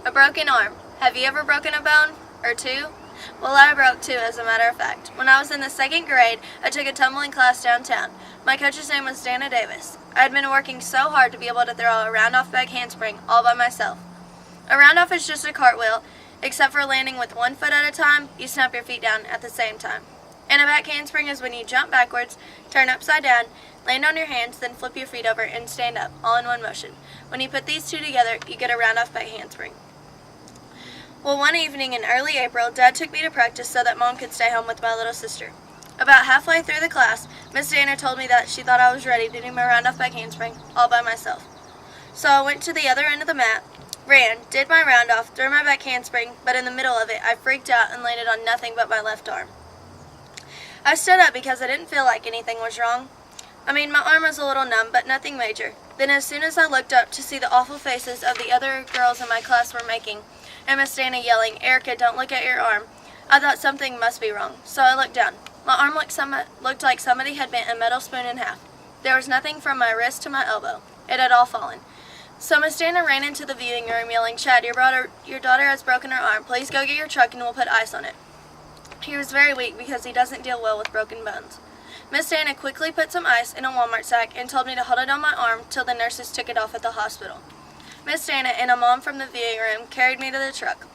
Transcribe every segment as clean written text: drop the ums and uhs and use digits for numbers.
A broken arm. Have you ever broken a bone? Or two? Well, I broke two, as a matter of fact. When I was in the second grade, I took a tumbling class downtown. My coach's name was Dana Davis. I had been working so hard to be able to throw a round-off back handspring all by myself. A round-off is just a cartwheel, except for landing with one foot at a time, you snap your feet down at the same time. And a back handspring is when you jump backwards, turn upside down, land on your hands, then flip your feet over and stand up, all in one motion. When you put these two together, you get a round-off back handspring. Well, one evening in early April, Dad took me to practice so that Mom could stay home with my little sister. About halfway through the class, Miss Dana told me that she thought I was ready to do my round-off back handspring all by myself. So I went to the other end of the mat, ran, did my round-off, threw my back handspring, but in the middle of it, I freaked out and landed on nothing but my left arm. I stood up because I didn't feel like anything was wrong. My arm was a little numb, but nothing major. Then as soon as I looked up to see the awful faces of the other girls in my class were making, and Miss Dana yelling, "Erica, don't look at your arm," I thought something must be wrong, so I looked down. My arm looked like somebody had bent a metal spoon in half. There was nothing from my wrist to my elbow. It had all fallen. So Miss Dana ran into the viewing room yelling, "Chad, your daughter has broken her arm. Please go get your truck and we'll put ice on it." He was very weak because he doesn't deal well with broken bones. Miss Dana quickly put some ice in a Walmart sack and told me to hold it on my arm till the nurses took it off at the hospital. Miss Dana and a mom from the viewing room carried me to the truck.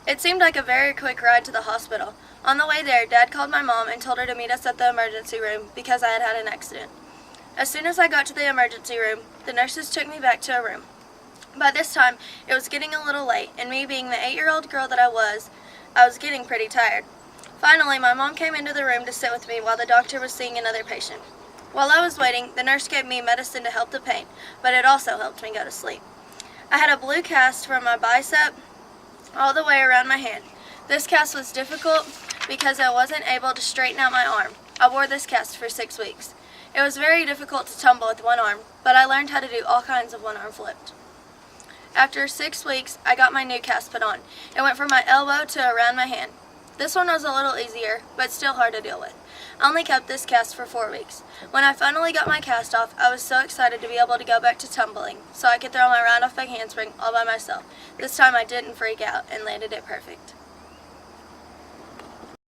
It seemed like a very quick ride to the hospital. On the way there, Dad called my mom and told her to meet us at the emergency room because I had had an accident. As soon as I got to the emergency room, the nurses took me back to a room. By this time, it was getting a little late, and me being the 8-year-old girl that I was getting pretty tired. Finally, my mom came into the room to sit with me while the doctor was seeing another patient. While I was waiting, the nurse gave me medicine to help the pain, but it also helped me go to sleep. I had a blue cast from my bicep all the way around my hand. This cast was difficult because I wasn't able to straighten out my arm. I wore this cast for 6 weeks. It was very difficult to tumble with one arm, but I learned how to do all kinds of one-arm flips. After 6 weeks, I got my new cast put on. It went from my elbow to around my hand. This one was a little easier, but still hard to deal with. I only kept this cast for 4 weeks. When I finally got my cast off, I was so excited to be able to go back to tumbling, so I could throw my round-off back handspring all by myself. This time I didn't freak out and landed it perfect.